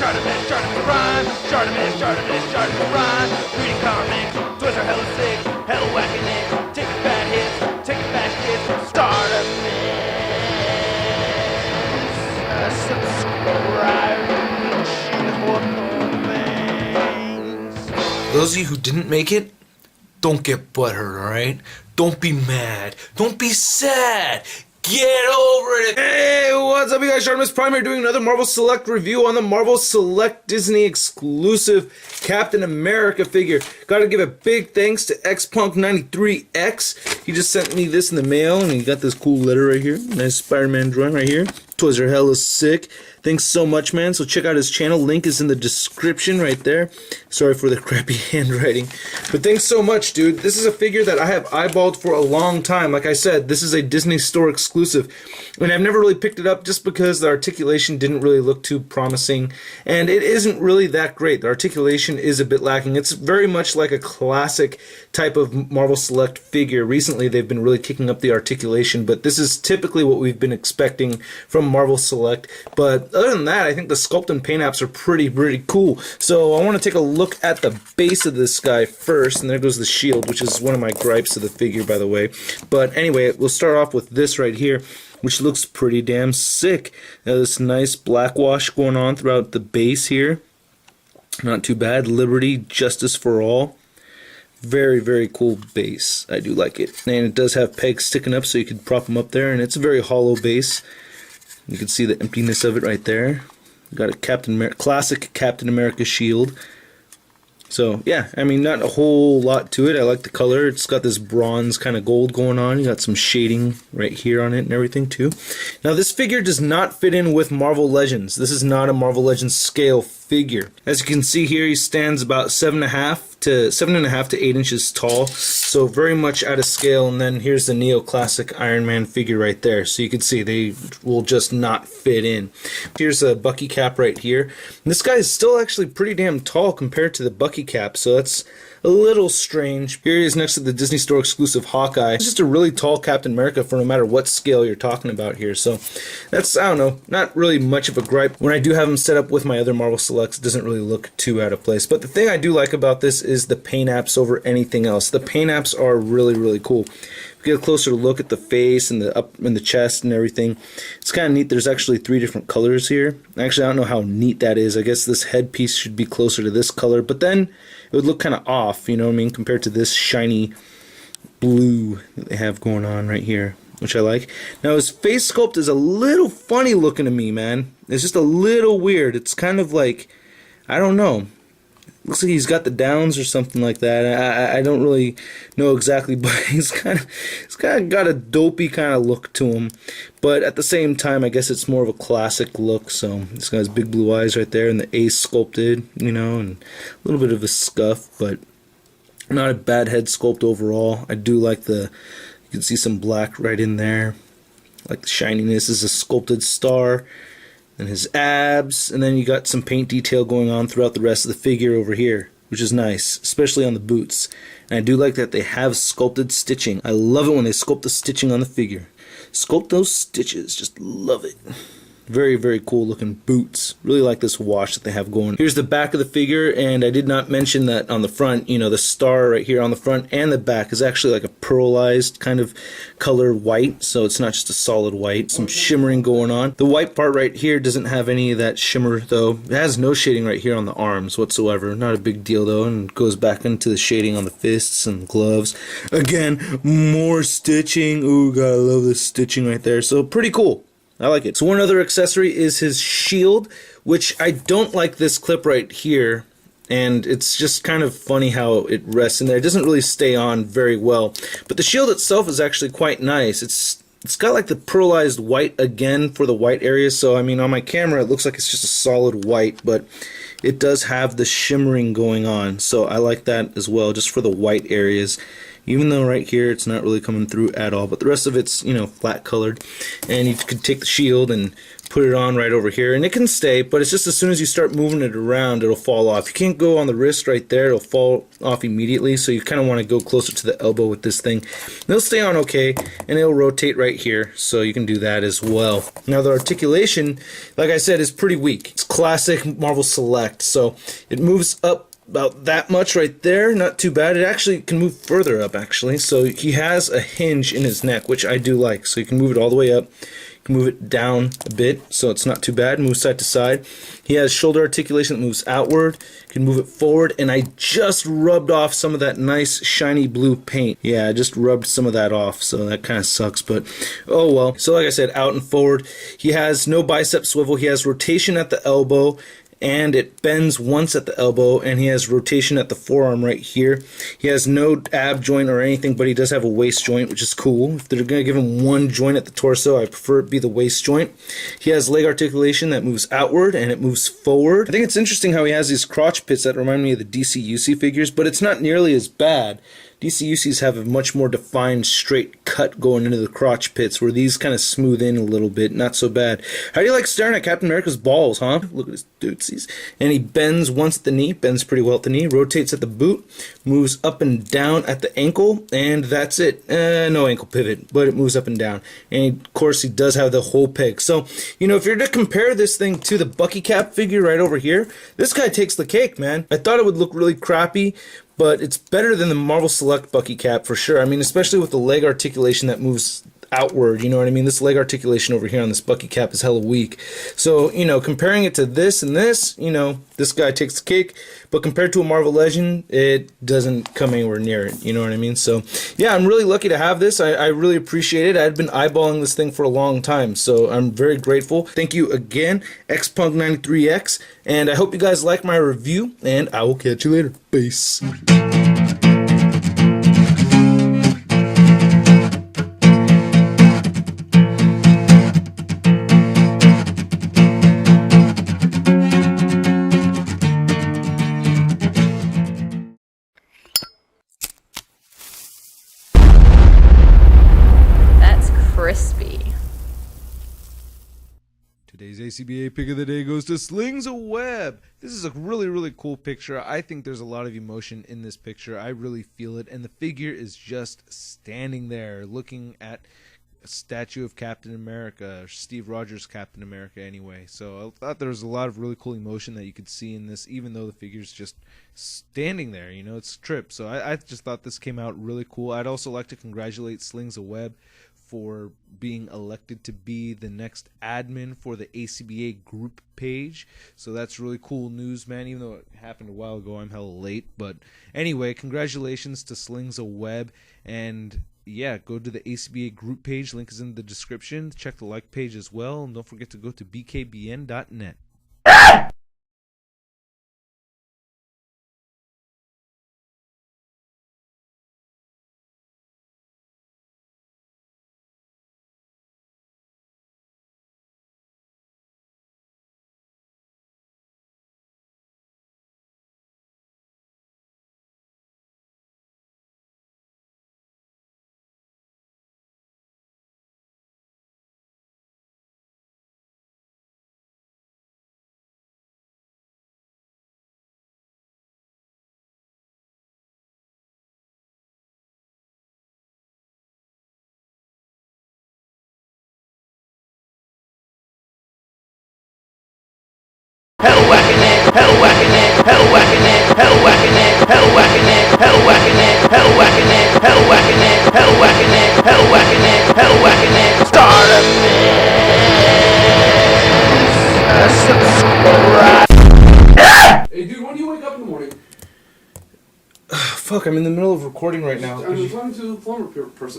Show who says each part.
Speaker 1: ShartimusPrime, ShartimusPrime. Reading comics, toys are hella sick, hella whacking it. Taking bad hits, taking fast hits. Subscribe.
Speaker 2: Those of you who didn't make it, don't get butthurt, alright? Don't be mad. Don't be sad. Get over it! Hey, what's up, you guys? ShartimusPrime here doing another Marvel Select review on the Marvel Select Disney exclusive Captain America figure. Gotta give a big thanks to XPunk93X. He just sent me this in the mail, and he got this cool letter right here. Nice Spider-Man drawing right here. Toys are hella sick. Thanks so much, man. So check out his channel. Link is in the description right there. Sorry for the crappy handwriting. But thanks so much, dude. This is a figure that I have eyeballed for a long time. Like I said, this is a Disney Store exclusive. And I've never really picked it up just because the articulation didn't really look too promising. And it isn't really that great. The articulation is a bit lacking. It's very much like a classic type of Marvel Select figure. Recently, they've been really kicking up the articulation. But this is typically what we've been expecting from Marvel Select. But other than that, I think the sculpt and paint apps are pretty cool. So I want to take a look at the base of this guy first, and there goes the shield, which is one of my gripes of the figure, by the way. But anyway, we'll start off with this right here, which looks pretty damn sick. Now, this nice black wash going on throughout the base here. Not too bad. Liberty, justice for all. Very cool base. I do like it. And it does have pegs sticking up so you could prop them up there, and it's a very hollow base. You can see the emptiness of it right there. Got a classic Captain America shield. So yeah, I mean, not a whole lot to it. I like the color. It's got this bronze kind of gold going on. You got some shading right here on it and everything too. Now this figure does not fit in with Marvel Legends. This is not a Marvel Legends scale figure. As you can see here, he stands about 7.5 to 8 inches tall, so very much out of scale. And then here's the neoclassic Iron Man figure right there, so you can see they will just not fit in. Here's a Bucky cap right here. And this guy is still actually pretty damn tall compared to the Bucky cap, so that's a little strange. Here he is next to the Disney Store exclusive Hawkeye. It's just a really tall Captain America for no matter what scale you're talking about here. So that's, I don't know, not really much of a gripe. When I do have him set up with my other Marvel Selects, it doesn't really look too out of place. But the thing I do like about this is the paint apps over anything else. The paint apps are really cool. If you get a closer look at the face and the chest and everything, it's kind of neat. There's actually 3 different colors here. Actually, I don't know how neat that is. I guess this headpiece should be closer to this color, but then it would look kind of off, you know what I mean, compared to this shiny blue that they have going on right here, which I like. Now his face sculpt is a little funny looking to me, man. It's just a little weird. It's kind of like, I don't know. Looks like he's got the downs or something like that. I don't really know exactly, but he's kind of got a dopey kind of look to him. But at the same time, I guess it's more of a classic look. So this guy's big blue eyes right there, and the ace sculpted, you know, and a little bit of a scuff, but not a bad head sculpt overall. I do like you can see some black right in there. Like the shininess. This is a sculpted star. And his abs, and then you got some paint detail going on throughout the rest of the figure over here, which is nice, especially on the boots. And I do like that they have sculpted stitching. I love it when they sculpt the stitching on the figure. Sculpt those stitches, just love it. Very cool looking boots. Really like this wash that they have going. Here's the back of the figure, and I did not mention that on the front, you know, the star right here on the front and the back is actually like a pearlized kind of color white, so it's not just a solid white. Some shimmering going on. The white part right here doesn't have any of that shimmer though. It has no shading right here on the arms whatsoever. Not a big deal though, and goes back into the shading on the fists and gloves. Again, more stitching. Ooh, gotta love the stitching right there. So pretty cool. I like it. So one other accessory is his shield, which I don't like this clip right here, and it's just kind of funny how it rests in there. It doesn't really stay on very well, but the shield itself is actually quite nice. It's got like the pearlized white again for the white areas, so I mean on my camera it looks like it's just a solid white, but it does have the shimmering going on, so I like that as well, just for the white areas. even though right here it's not really coming through at all, but the rest of it's, you know, flat colored. And you could take the shield and put it on right over here, and it can stay, but it's just as soon as you start moving it around, it'll fall off. You can't go on the wrist right there, it'll fall off immediately, so you kind of want to go closer to the elbow with this thing. It'll stay on okay, and it'll rotate right here, so you can do that as well. Now the articulation, like I said, is pretty weak. It's classic Marvel Select, so it moves up about that much right there, not too bad. It actually can move further up, actually, so he has a hinge in his neck, which I do like, so you can move it all the way up. Move it down a bit so it's not too bad. Move side to side. He has shoulder articulation that moves outward. You can move it forward, and I just rubbed off some of that nice shiny blue paint. Yeah, I just rubbed some of that off, so that kind of sucks, but oh well. So like I said, out and forward. He has no bicep swivel. He has rotation at the elbow, and it bends once at the elbow, and he has rotation at the forearm right here. He has no ab joint or anything, but he does have a waist joint, which is cool. If they're going to give him one joint at the torso, I prefer it be the waist joint. He has leg articulation that moves outward and it moves forward. I think it's interesting how he has these crotch pits that remind me of the DCUC figures, but it's not nearly as bad. DCUCs have a much more defined straight cut going into the crotch pits, where these kind of smooth in a little bit. Not so bad. How do you like staring at Captain America's balls, huh? Look at his dootsies. And he bends once at the knee, bends pretty well at the knee, rotates at the boot, moves up and down at the ankle, and that's it. No ankle pivot, but it moves up and down. And of course he does have the whole peg. So, you know, if you're to compare this thing to the Bucky Cap figure right over here, this guy takes the cake, man. I thought it would look really crappy, but it's better than the Marvel Select Bucky Cap for sure. I mean, especially with the leg articulation that moves outward, you know what I mean? This leg articulation over here on this Bucky Cap is hella weak. So, you know, comparing it to this and this, you know, this guy takes the cake, but compared to a Marvel Legend, it doesn't come anywhere near it, you know what I mean? So, yeah, I'm really lucky to have this. I really appreciate it. I'd been eyeballing this thing for a long time, so I'm very grateful. Thank you again, XPunk93X, and I hope you guys like my review, and I will catch you later. Peace.
Speaker 3: Crispy.
Speaker 2: Today's ACBA pick of the day goes to Slings a Web. This is a really cool picture. I think there's a lot of emotion in this picture. I really feel it, and the figure is just standing there looking at a statue of Captain America, or Steve Rogers' Captain America anyway. So I thought there was a lot of really cool emotion that you could see in this, even though the figure's just standing there, you know, it's a trip. So I just thought this came out really cool. I'd also like to congratulate Slings a Web for being elected to be the next admin for the ACBA group page. So that's really cool news, man, even though it happened a while ago. I'm hella late, but anyway, congratulations to Slings a Web, and yeah, go to the ACBA group page. Link is in the description. Check the like page as well, and don't forget to go to bkbn.net.
Speaker 1: Hell whacking it, hell whacking it, hell whacking it, hell whacking it, hell whacking it, hell whacking it, hell whacking it, hell whacking it, hell whacking it, hell whacking it, hell whacking it. Start a subscribe.
Speaker 4: Hey dude, when do you wake up in the morning?
Speaker 2: Fuck, I'm in the middle of recording right now.
Speaker 4: I'm talking to the plumber person.